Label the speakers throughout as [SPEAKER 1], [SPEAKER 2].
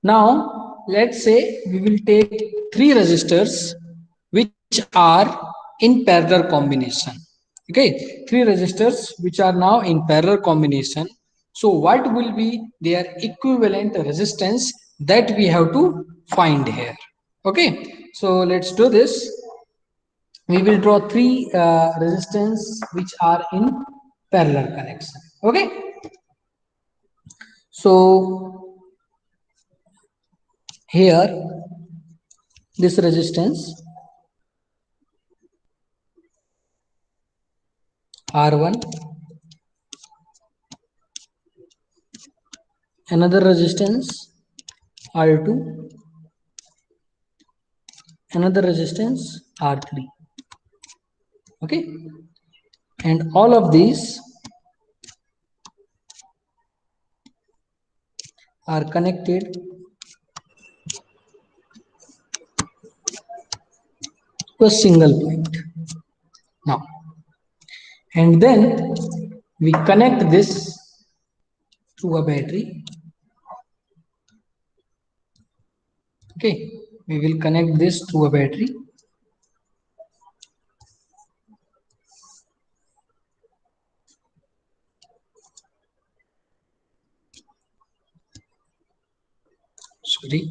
[SPEAKER 1] Now let's say we will take three resistors which are in parallel combination. Okay, three resistors which are now in parallel combination. So what will be their equivalent resistance that we have to find here? Okay, so let's do this. We will draw three resistance which are in parallel connection. Okay, so here this resistance R1, another resistance R2, another resistance R3. Okay, and all of these are connected to a single point. Now, and then we connect this to a battery. Okay, we will connect this to a battery. Sorry.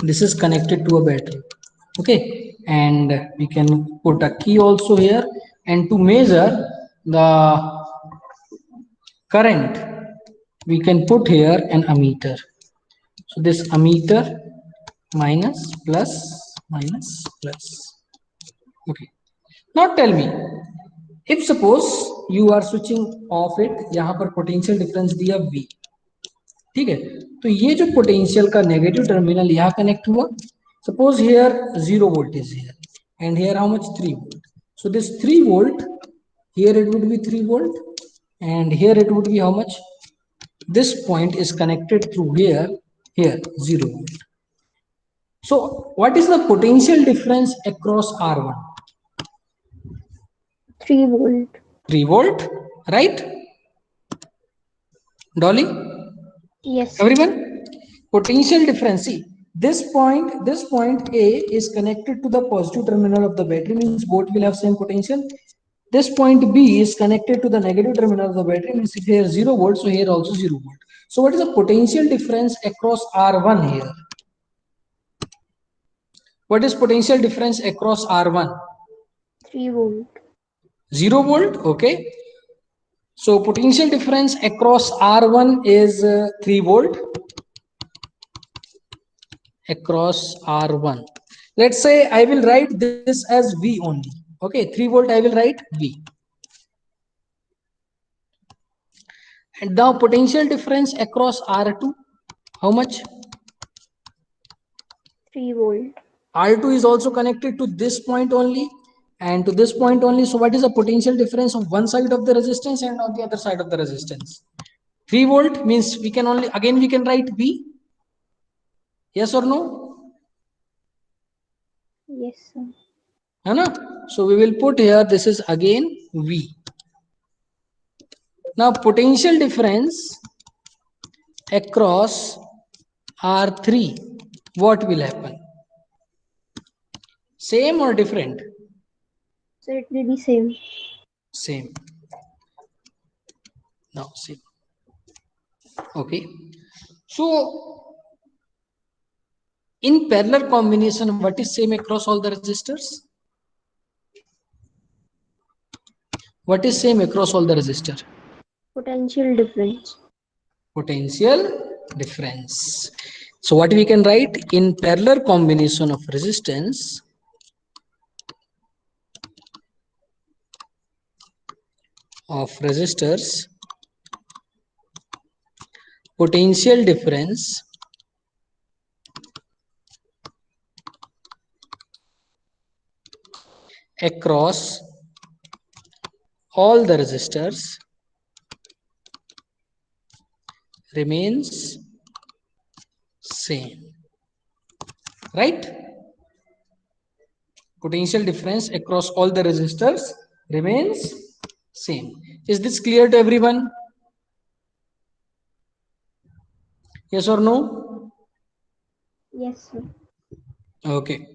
[SPEAKER 1] This is connected to a battery. Okay, and we can put a key also here, and to measure the current we can put here an ammeter. So this ammeter minus plus minus plus. Okay, now tell me, if suppose you are switching off it, यहाँ पर potential difference दिया V, ठीक है, तो ये जो potential का negative terminal यहाँ कनेक्ट हुआ, suppose here 0 volt is here and here how much 3 volt. So this 3 volt here it would be 3 volt and here it would be how much, this point is connected through here 0 volt. So what is the potential difference across R1?
[SPEAKER 2] 3 volt.
[SPEAKER 1] 3 volt, right? Dolly?
[SPEAKER 2] Yes.
[SPEAKER 1] Everyone? Potential difference. See, this point A is connected to the positive terminal of the battery, means both will have same potential. This point B is connected to the negative terminal of the battery, means if here 0 volt, so here also 0 volt. So what is the potential difference across R1 here? What is potential difference across R1?
[SPEAKER 2] 3 volt.
[SPEAKER 1] 0 volt, okay. So potential difference across R1 is 3 volt across R1. Let's say I will write this as V only. Okay, 3 volt I will write V. And now potential difference across R2, how much?
[SPEAKER 2] 3 volt.
[SPEAKER 1] R2 is also connected to this point only and to this point only. So what is the potential difference of one side of the resistance and on the other side of the resistance? 3 volt means we can only, again we can write V. Yes or no?
[SPEAKER 2] Yes, sir.
[SPEAKER 1] So we will put here, this is again V. Now potential difference across R3, what will happen? Same or different?
[SPEAKER 2] So it will be same.
[SPEAKER 1] Same. Now see. Okay. So in parallel combination, what is same across all the resistors? What is same across all the resistors?
[SPEAKER 2] Potential difference.
[SPEAKER 1] Potential difference. So what we can write, in parallel combination of resistance, potential difference across all the resistors remains same, right? Potential difference across all the resistors remains same. Is this clear to everyone? Yes or no?
[SPEAKER 2] Yes, sir.
[SPEAKER 1] Okay.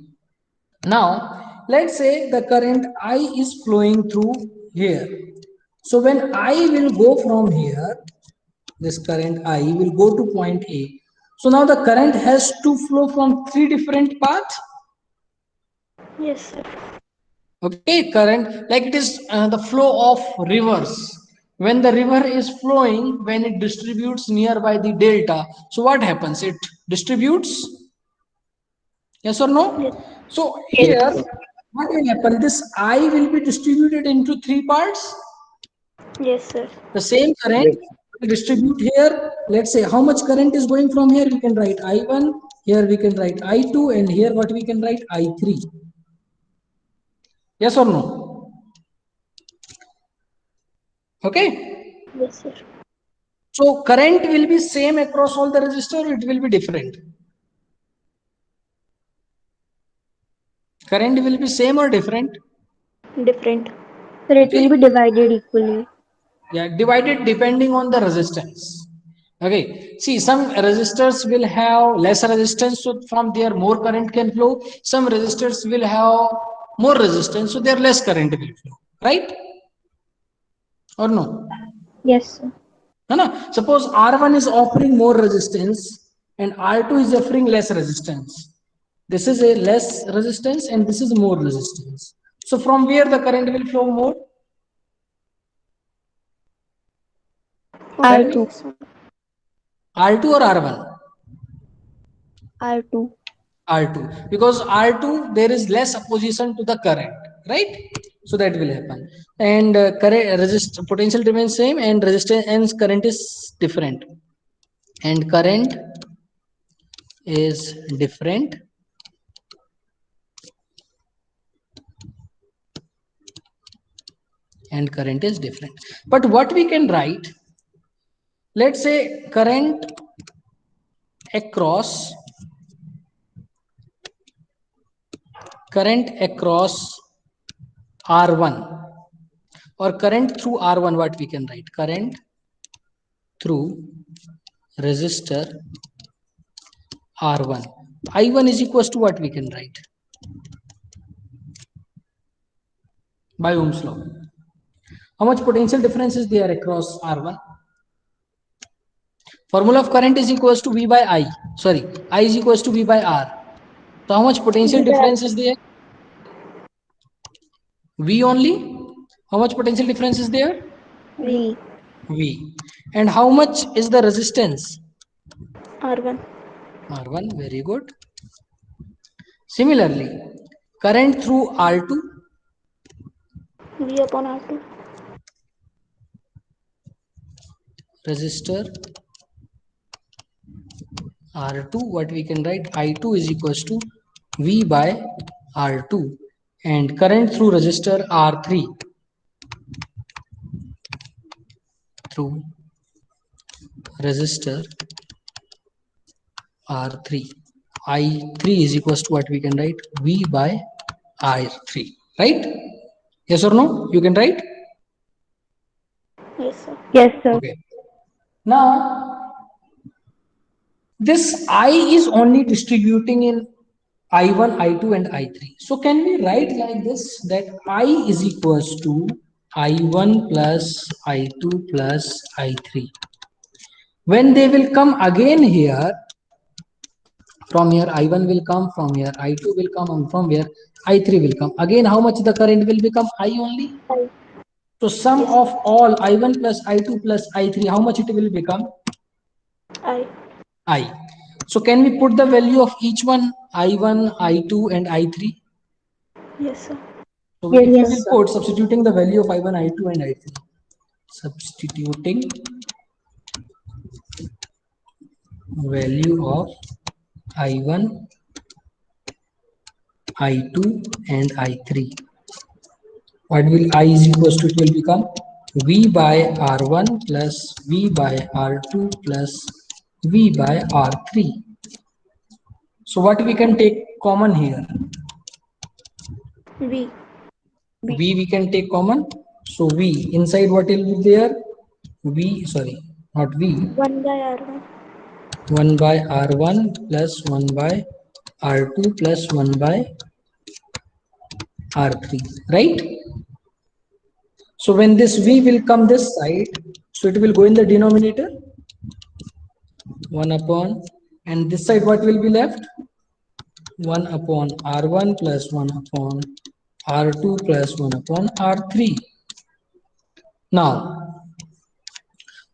[SPEAKER 1] Now, let's say the current I is flowing through here. So when I will go from here, this current I will go to point A. So now the current has to flow from three different paths.
[SPEAKER 2] Yes, sir.
[SPEAKER 1] Okay, current, like it is the flow of rivers. When the river is flowing, when it distributes nearby the delta, so what happens? It distributes. Yes or
[SPEAKER 2] Yes.
[SPEAKER 1] no? So
[SPEAKER 2] Yes,
[SPEAKER 1] here,
[SPEAKER 2] sir.
[SPEAKER 1] what will happen? This I will be distributed into three parts.
[SPEAKER 2] Yes, sir.
[SPEAKER 1] The same current will distribute here. Let's say how much current is going from here. We can write I1, here we can write I2, and here what we can write I3. Yes or no? Okay.
[SPEAKER 2] Yes, sir.
[SPEAKER 1] So current will be same across all the resistor, or it will be different? Current will be same or different?
[SPEAKER 2] Different. Sir, it will
[SPEAKER 1] Okay.
[SPEAKER 2] be divided equally.
[SPEAKER 1] Yeah, divided depending on the resistance. Okay. See, some resistors will have less resistance, so from there more current can flow. Some resistors will have more resistance, so there less current will flow. Right? Or no?
[SPEAKER 2] Yes, sir.
[SPEAKER 1] No, no. Suppose R1 is offering more resistance and R2 is offering less resistance. This is a less resistance and this is more resistance. So from where the current will flow more? Tell me.
[SPEAKER 2] R2, sir.
[SPEAKER 1] R2 or R1?
[SPEAKER 2] R2.
[SPEAKER 1] R2. Because R2 there is less opposition to the current, right? So that will happen. And current resist potential remains same and resistance and current is different. And current is different and current is different. But what we can write, let's say current across R1 or current through R1, what we can write? Current through resistor R1. I1 is equals to what we can write? By Ohm's law. How much potential difference is there across R1? Formula of current is equals to V by I. Sorry, I is equals to V by R. So how much potential difference is there? V only. How much potential difference is there?
[SPEAKER 2] V.
[SPEAKER 1] V. And how much is the resistance?
[SPEAKER 2] R1.
[SPEAKER 1] R1, very good. Similarly, current through R2,
[SPEAKER 2] V upon R2.
[SPEAKER 1] resistor R2, what we can write? I2 is equals to V by R2. And current through resistor R3, through resistor R3. I3 is equals to what we can write? V by R3. Right? Yes or no? You can write?
[SPEAKER 2] Yes, sir. Yes, sir.
[SPEAKER 1] Okay. Now, this I is only distributing in I1, I2 and I3. So can we write like this, that I is equals to I1 plus I2 plus I3. When they will come again here, from here I1 will come, from here I2 will come, and from here I3 will come. Again, how much the current will become? I only.
[SPEAKER 2] I.
[SPEAKER 1] So sum
[SPEAKER 2] Yes.
[SPEAKER 1] of all I1 plus I2 plus I3, how much it will become?
[SPEAKER 2] I.
[SPEAKER 1] I. So can we put the value of each one? I1, I2 and I3.
[SPEAKER 2] Yes, sir.
[SPEAKER 1] So
[SPEAKER 2] Yes,
[SPEAKER 1] if we will
[SPEAKER 2] sir.
[SPEAKER 1] put substituting the value of I1, I2 and I3. Substituting value of I1, I2 and I3. What will I is equals to, it will become V by R1 plus V by R2 plus V by R3. So what we can take common here?
[SPEAKER 2] V.
[SPEAKER 1] V we can take common. So V inside what will be there? V, sorry, not V.
[SPEAKER 2] 1 by R1.
[SPEAKER 1] 1 by R1 plus 1 by R2 plus 1 by R3, right? So when this V will come this side, so it will go in the denominator, 1 upon, and this side what will be left? 1 upon R1 plus 1 upon R2 plus 1 upon R3. Now,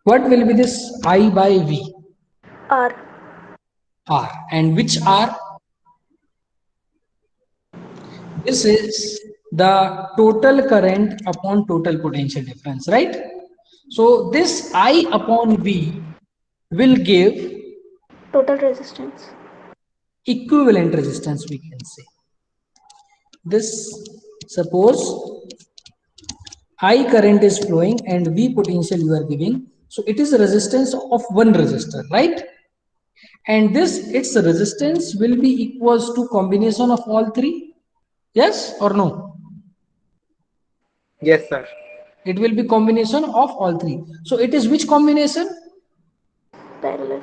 [SPEAKER 1] what will be this I by V?
[SPEAKER 2] R.
[SPEAKER 1] R. And which R? This is the total current upon total potential difference, right? So this I upon V will give
[SPEAKER 2] Total resistance.
[SPEAKER 1] equivalent resistance, we can say. This, suppose I current is flowing and V potential you are giving. So it is a resistance of one resistor, right? And this, its resistance will be equals to combination of all three. Yes or no?
[SPEAKER 3] Yes, sir.
[SPEAKER 1] It will be combination of all three. So it is which combination?
[SPEAKER 2] Parallel.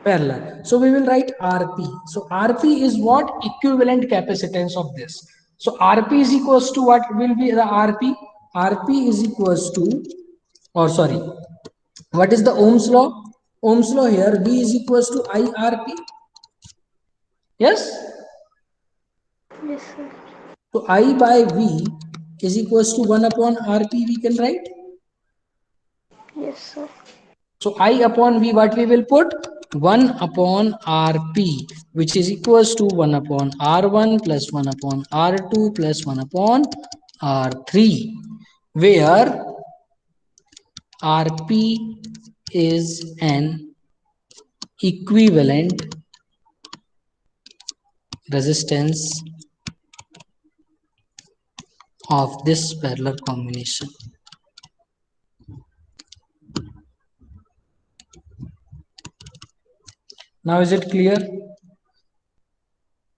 [SPEAKER 1] Parallel. So we will write Rp. So Rp is what? Equivalent capacitance of this. So Rp is equals to what will be the Rp? Rp is equals to, or sorry, what is the Ohm's law? Ohm's law here, V is equals to IRP. Yes?
[SPEAKER 2] Yes, sir.
[SPEAKER 1] So I by V is equals to 1 upon Rp, we can write.
[SPEAKER 2] Yes, sir.
[SPEAKER 1] So I upon V, what we will put? 1 upon Rp, which is equals to 1 upon R1 plus 1 upon R2 plus 1 upon R3, where Rp is an equivalent resistance of this parallel combination. Now is it clear?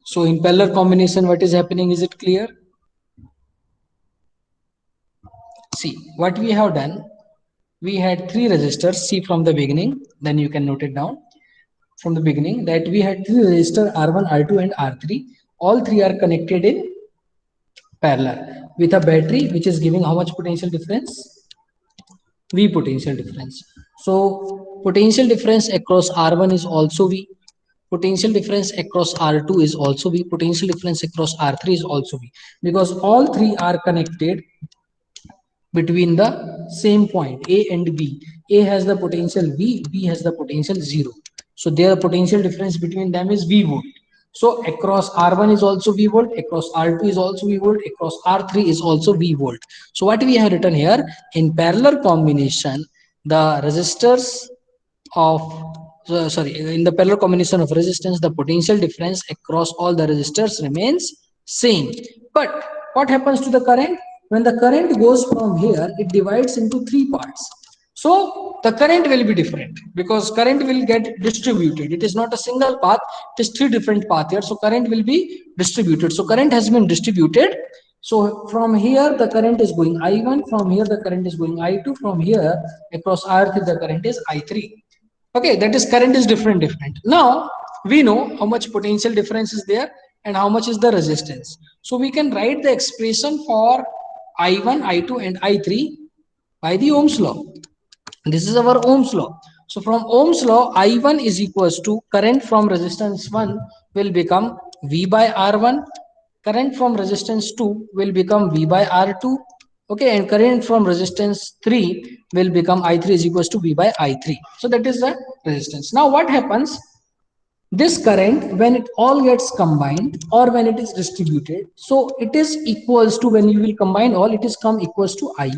[SPEAKER 1] So in parallel combination, what is happening? Is it clear? See, what we have done, we had three resistors. See from the beginning, then you can note it down. From the beginning that we had three resistors R1, R2 and R3. All three are connected in parallel with a battery which is giving how much potential difference? V potential difference. So potential difference across R1 is also V. Potential difference across R2 is also V. Potential difference across R3 is also V. Because all three are connected between the same point A and B. A has the potential V, B has the potential 0. So their potential difference between them is V volt. So across R1 is also V volt, across R2 is also V volt, across R3 is also V volt. So what we have written here, in parallel combination, the resistors of in the parallel combination of resistance, the potential difference across all the resistors remains same. But what happens to the current? When the current goes from here, it divides into three parts. So the current will be different because current will get distributed. It is not a single path, it is three different paths here. So current will be distributed. So current has been distributed. So from here the current is going I1, from here the current is going I2, from here across R3 the current is I3. Okay, that is current is different. Now we know how much potential difference is there and how much is the resistance. So we can write the expression for I1, I2 and I3 by the Ohm's law. This is our Ohm's law. So from Ohm's law, I1 is equals to current from resistance 1 will become V by R1. Current from resistance 2 will become V by R2. Okay, and current from resistance 3 will become I3 is equals to V by I3. So that is the resistance. Now what happens? This current, when it all gets combined or when it is distributed, so it is equals to, when you will combine all, it is come equals to I.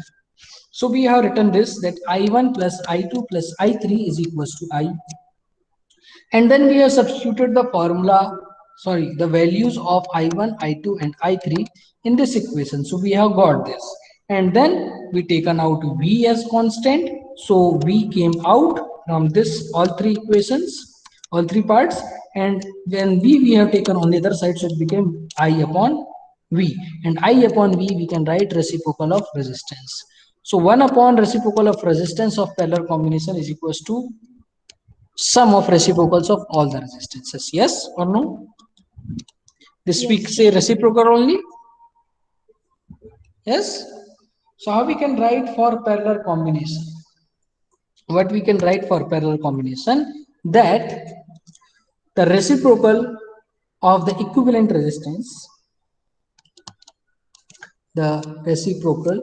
[SPEAKER 1] So we have written this, that I1 plus I2 plus I3 is equals to I. And then we have substituted the formula, the values of I1, I2 and I3 in this equation. So we have got this. and then we taken out V as constant. So V came out from this all three equations, all three parts, and then we have taken on the other side, so it became I upon V, and I upon V we can write reciprocal of resistance. So 1 upon reciprocal of resistance of parallel combination is equals to sum of reciprocals of all the resistances. Yes or no? This we
[SPEAKER 2] Yes.
[SPEAKER 1] say reciprocal only. Yes. So how we can write for parallel combination? What we can write for parallel combination, that the reciprocal of the equivalent resistance, the reciprocal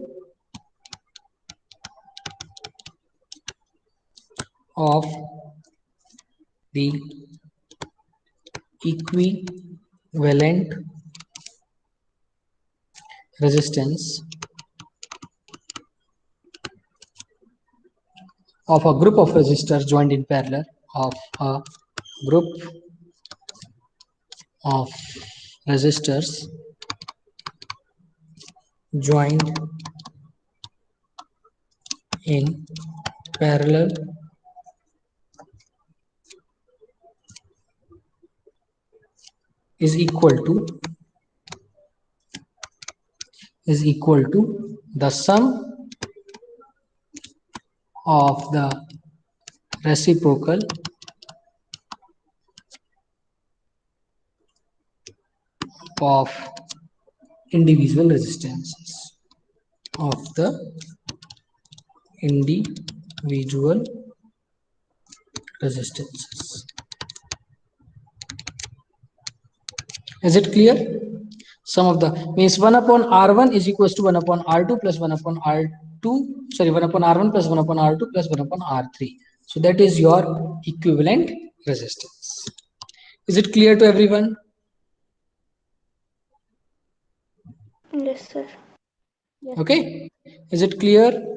[SPEAKER 1] of the equivalent resistance of a group of resistors joined in parallel, of a group of resistors joined in parallel is equal to the sum of the reciprocal of individual resistances of the individual resistances. Is it clear? Sum of the means 1 upon R1 is equals to 1 upon R2 plus 1 upon R2, sorry, 1 upon R1 plus 1 upon R2 plus 1 upon R3. So that is your equivalent resistance. Is it clear to everyone?
[SPEAKER 2] Yes, sir.
[SPEAKER 1] Okay. Is it clear?